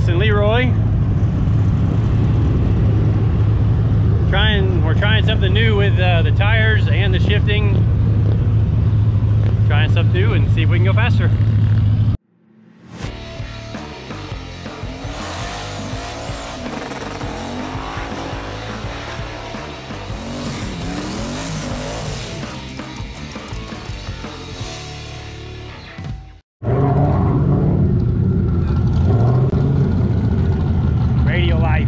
Cleetus and Leroy. We're trying something new with the tires and the shifting. Trying something new and see if we can go faster. Radio life.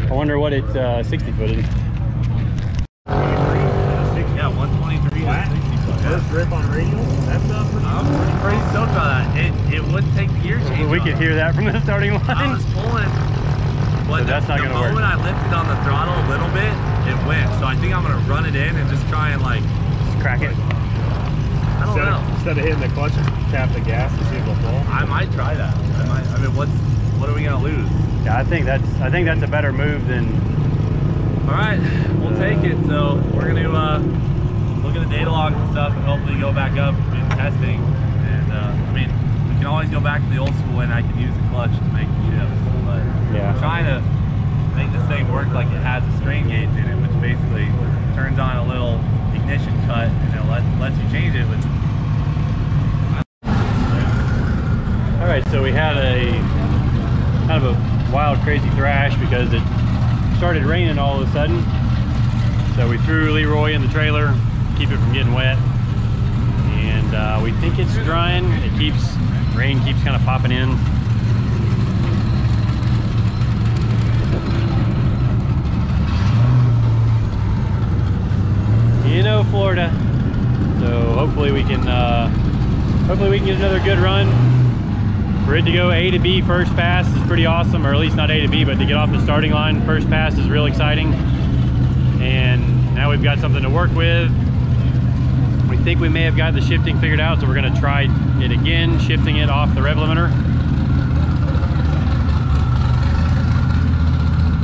I wonder what it's 60 foot is. Yeah, 123 to 60 foot. First rip on Radials? That's I'm pretty stoked about that. It wouldn't take the gear change. We could hear that from the starting line. I was pulling, but so that's not gonna work. The moment I lifted on the throttle a little bit, it went. So I think I'm gonna run it in and just try and like just crack it. I don't know. Instead of hitting the clutch, just tap the gas and see if it'll fall. I might try that. I mean, what are we gonna lose? Yeah, I think that's a better move than. All right, we'll take it. So we're gonna look at the data logs and stuff, and hopefully go back up in testing. And I mean, we can always go back to the old school, and I can use the clutch to make the shifts. But yeah, I'm trying to make this thing work like it has a strain gauge in it, which basically turns on a little ignition cut, and it lets you change it. All right, so we had a kind of a wild, crazy thrash because it started raining all of a sudden. So we threw Leroy in the trailer, keep it from getting wet, and we think it's drying. Rain keeps kind of popping in. You know, Florida. So hopefully we can get another good run. For it to go A to B first pass is pretty awesome, or at least not A to B, but to get off the starting line first pass is real exciting. And now we've got something to work with. We think we may have got the shifting figured out, so we're gonna try it again, shifting it off the rev limiter.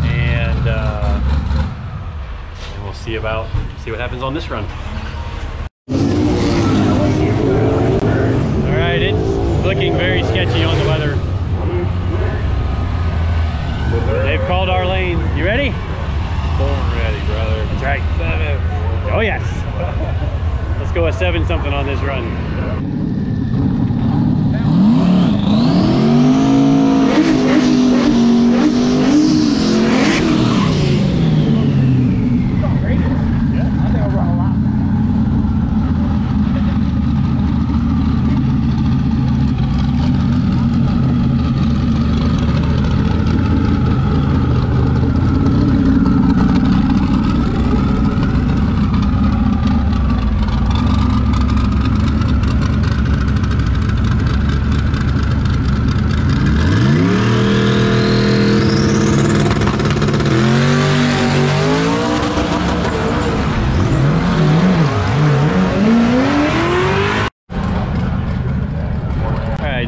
And we'll see what happens on this run. All right, it's looking very sketchy on the weather. They've called our lane. You ready? Born ready, brother. That's right. 7. Oh yes. Let's go a 7 something on this run.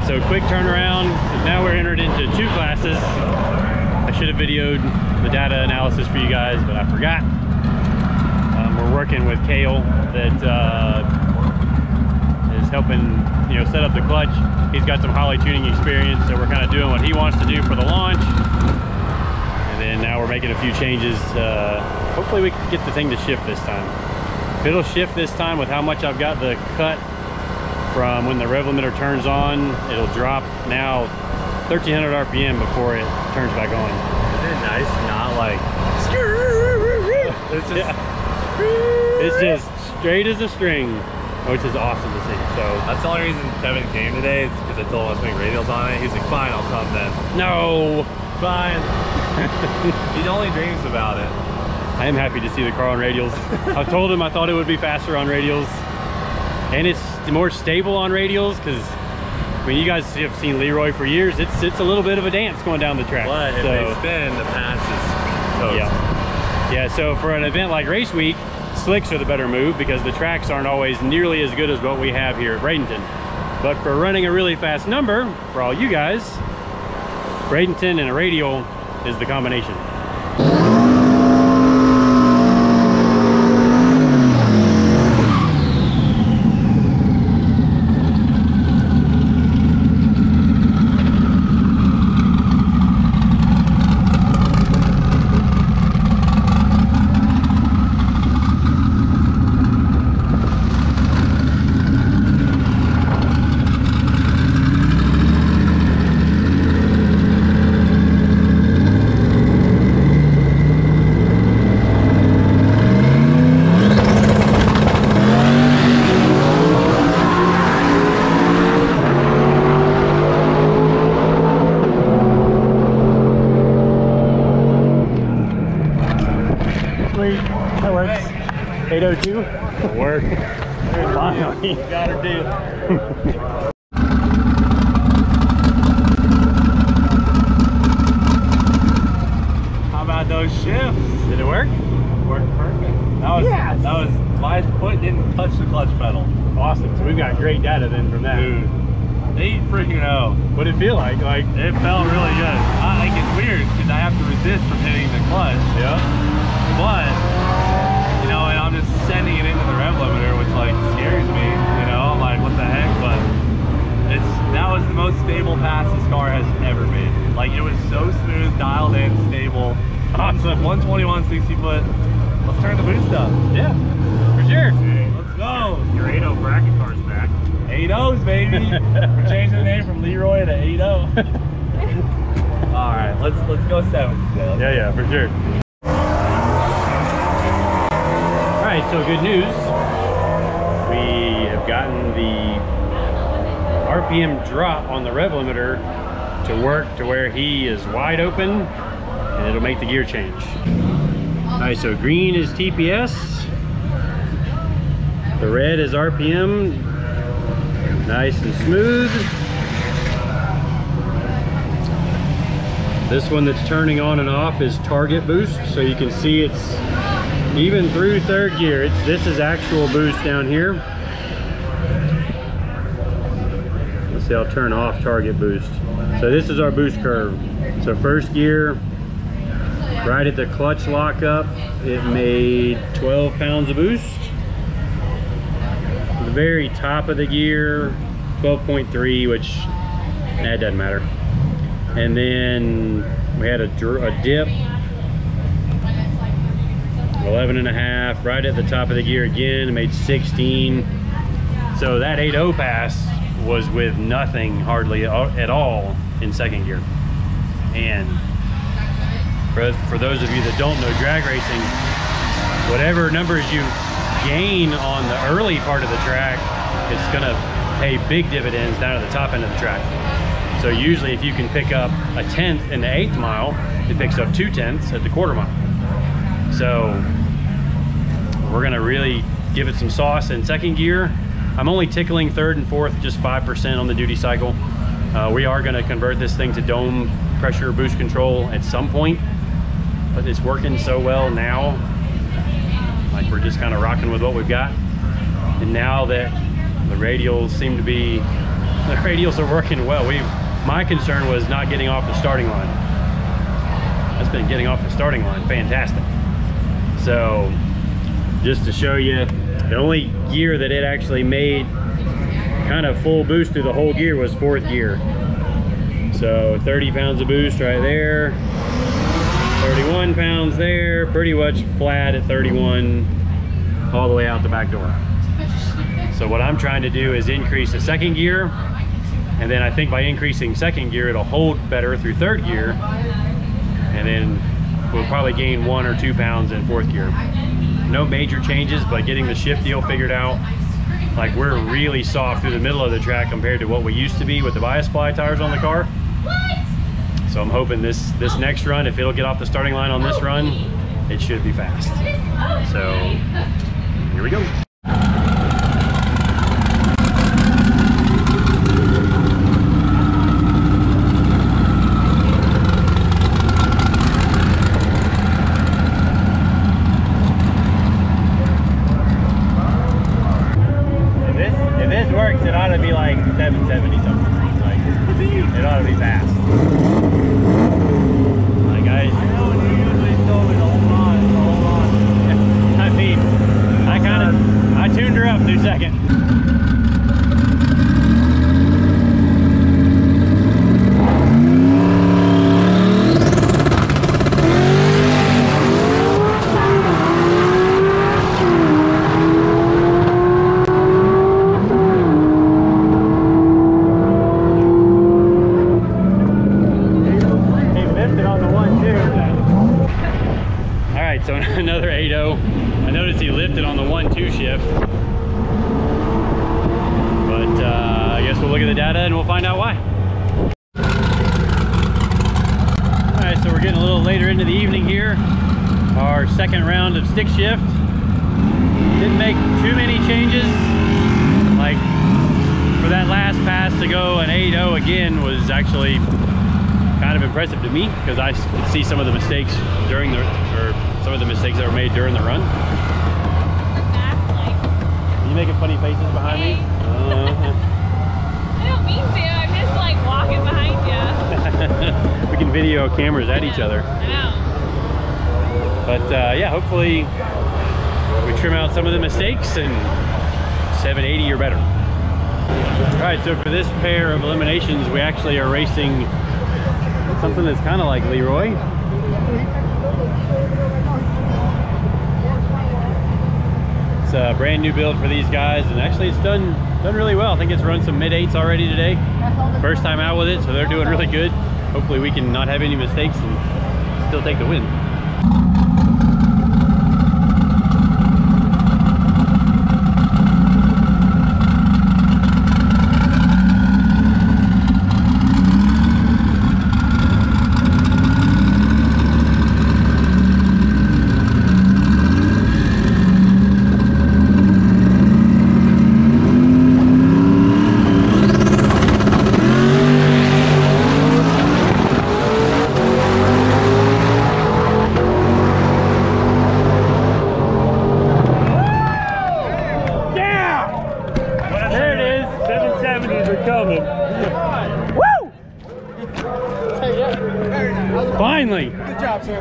So quick turnaround. Now we're entered into 2 classes. I should have videoed the data analysis for you guys, but I forgot. We're we're working with Kale that is helping, you know, set up the clutch. He's got some Holly tuning experience, so we're kind of doing what he wants to do for the launch. And then now we're making a few changes. Hopefully we can get the thing to shift this time. If it'll shift this time with how much I've got the cut from when the rev limiter turns on, it'll drop now 1300 RPM before it turns back on. Isn't it nice? Not like it's just, yeah. It's just straight as a string, which is awesome to see. So that's the only reason Kevin came today, is because I told him I was putting radials on it. He's like, fine, I'll come then. No, fine. He only dreams about it. I am happy to see the car on radials. I told him I thought it would be faster on radials, and it's more stable on radials, because I mean, you guys have seen Leroy for years. It's a little bit of a dance going down the track. But if they spin, the pass is toast. Yeah, so for an event like race week, slicks are the better move, because the tracks aren't always nearly as good as what we have here at Bradenton. But for running a really fast number, for all you guys, Bradenton and a radial is the combination. That works. 802? It'll work. Finally. Got her did. How about those shifts? Did it work? Worked perfect. That was my foot didn't touch the clutch pedal. Awesome. So we've got great data then from that. Dude, they freaking know. What did it feel like? Like it felt really good. Like it's weird because I have to resist from hitting the clutch. Yeah. But you know, and I'm just sending it into the rev limiter, which like scares me. You know, I'm like, what the heck? But that was the most stable pass this car has ever made. Like it was so smooth, dialed in, stable. Awesome. 121 60 foot. Let's turn the boost up. Yeah, for sure. Let's go. Your 8.0 bracket car's back. 8.0s, baby. We're changing the name from Leroy to 8.0. All right, let's go 7 today. Yeah, for sure. All right, so good news. We have gotten the RPM drop on the rev limiter to work to where he is wide open, and it'll make the gear change. All right, so green is TPS. The red is RPM. Nice and smooth. This one that's turning on and off is target boost, so you can see it's even through third gear. This is actual boost down here. Let's see, I'll turn off target boost. So this is our boost curve. So first gear, right at the clutch lockup, it made 12 pounds of boost. The very top of the gear, 12.3, which that doesn't matter. And then we had a dip, 11.5. Right at the top of the gear again, it made 16. So that 8.0 pass was with nothing hardly at all in second gear. And for those of you that don't know drag racing, whatever numbers you gain on the early part of the track, it's gonna pay big dividends down at the top end of the track. So usually if you can pick up a 10th in the 8th mile, it picks up 2/10 at the quarter mile. So we're gonna really give it some sauce in second gear. I'm only tickling third and fourth, just 5% on the duty cycle. We are gonna convert this thing to dome pressure boost control at some point, but it's working so well now. Like we're just kind of rocking with what we've got. And now that the radials seem to be, the radials are working well. My concern was not getting off the starting line. That's been getting off the starting line fantastic. So just to show you, the only gear that it actually made kind of full boost through the whole gear was 4th gear. So 30 pounds of boost right there, 31 pounds there, pretty much flat at 31 all the way out the back door. So what I'm trying to do is increase the 2nd gear, and then I think by increasing 2nd gear it'll hold better through 3rd gear, and then we'll probably gain 1 or 2 pounds in 4th gear. No major changes, but getting the shift deal figured out. Like, we're really soft through the middle of the track compared to what we used to be with the bias ply tires on the car. So I'm hoping this next run, if it'll get off the starting line on this run, it should be fast. So here we go. It ought to be like 770 something. Like, it ought to be fast. Like, I know you usually told me to hold on. I mean, I tuned her up 2 seconds. So another 8.0. I noticed he lifted on the 1-2 shift, but I guess we'll look at the data and we'll find out why. All right, so we're getting a little later into the evening here. Our 2nd round of stick shift. Didn't make too many changes. Like, for that last pass to go an 8.0 again was actually kind of impressive to me, because I could see some of the mistakes during the, some of the mistakes that were made during the run. Are you making funny faces behind me? I don't mean to, I'm just like walking behind you. We can video cameras at each other. I know. But yeah, hopefully we trim out some of the mistakes and 780 or better. All right, so for this pair of eliminations, we actually are racing something that's kind of like Leroy. It's a brand new build for these guys, and actually it's done really well. I think it's run some mid-8s already today. First time out with it, so they're doing really good. Hopefully we can not have any mistakes and still take the win. Finally! Good job, sir.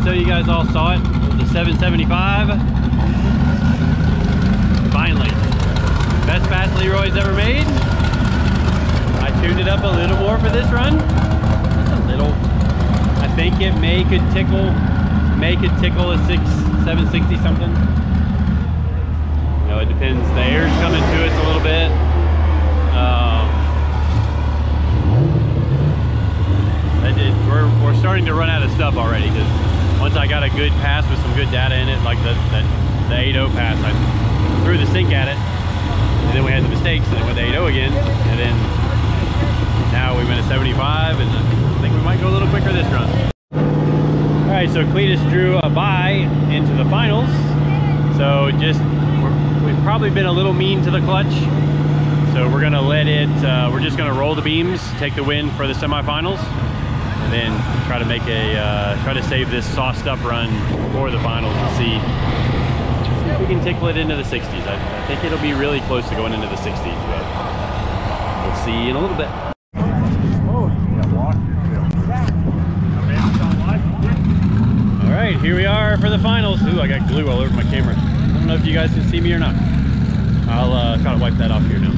So you guys all saw it, the 775. Finally, best pass Leroy's ever made. I tuned it up a little more for this run, just a little. I think it could tickle a 760 something. You know, it depends. The air's coming to us a little bit. We're starting to run out of stuff already, because once I got a good pass with some good data in it, like the 8.0 pass, threw the sink at it, and then we had the mistakes, and then went to 8.0 again, and then now we went to 75, and I think we might go a little quicker this run. All right, so Cleetus drew a bye into the finals. So we've probably been a little mean to the clutch. So we're gonna let it, we're just gonna roll the beams, take the win for the semifinals, and then try to make try to save this sauced up run for the finals and see if we can tickle it into the 60s. I think it'll be really close to going into the 60s, but we'll see in a little bit. All right, here we are for the finals. Ooh, I got glue all over my camera. I don't know if you guys can see me or not. I'll try to wipe that off here now.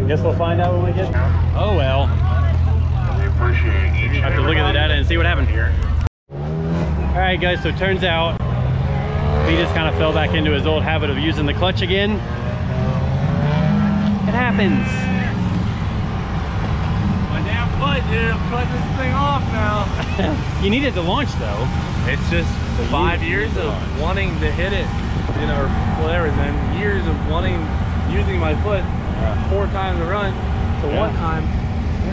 Guess we'll find out when we get. Oh well. Have to look at the data and see what happened here. All right, guys. So it turns out Cleetus kind of fell back into his old habit of using the clutch again. It happens. My damn foot, dude. I'm cutting this thing off now. You need it to launch though. It's just 5 years of wanting to hit it, you know, or whatever. And then years of using my foot. 4 times a run to one time,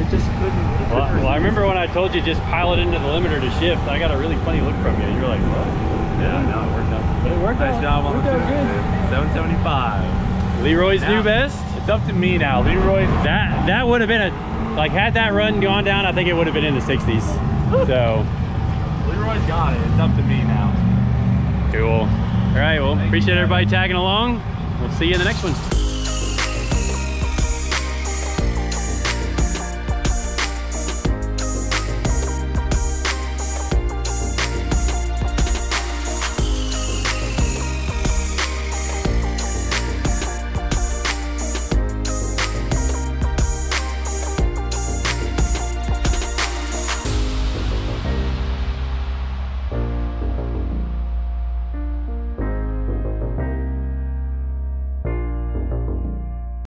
it just couldn't. Well, I remember when I told you just pile it into the limiter to shift. I got a really funny look from you. You were like, what? Yeah, no, it worked out. But it worked out. Nice job on the good. 775. Leroy's new best. It's up to me now. Leroy. That would have been like had that run gone down, I think it would have been in the 60s. So Leroy's got it. It's up to me now. Cool. All right. Well, appreciate everybody tagging along. We'll see you in the next one.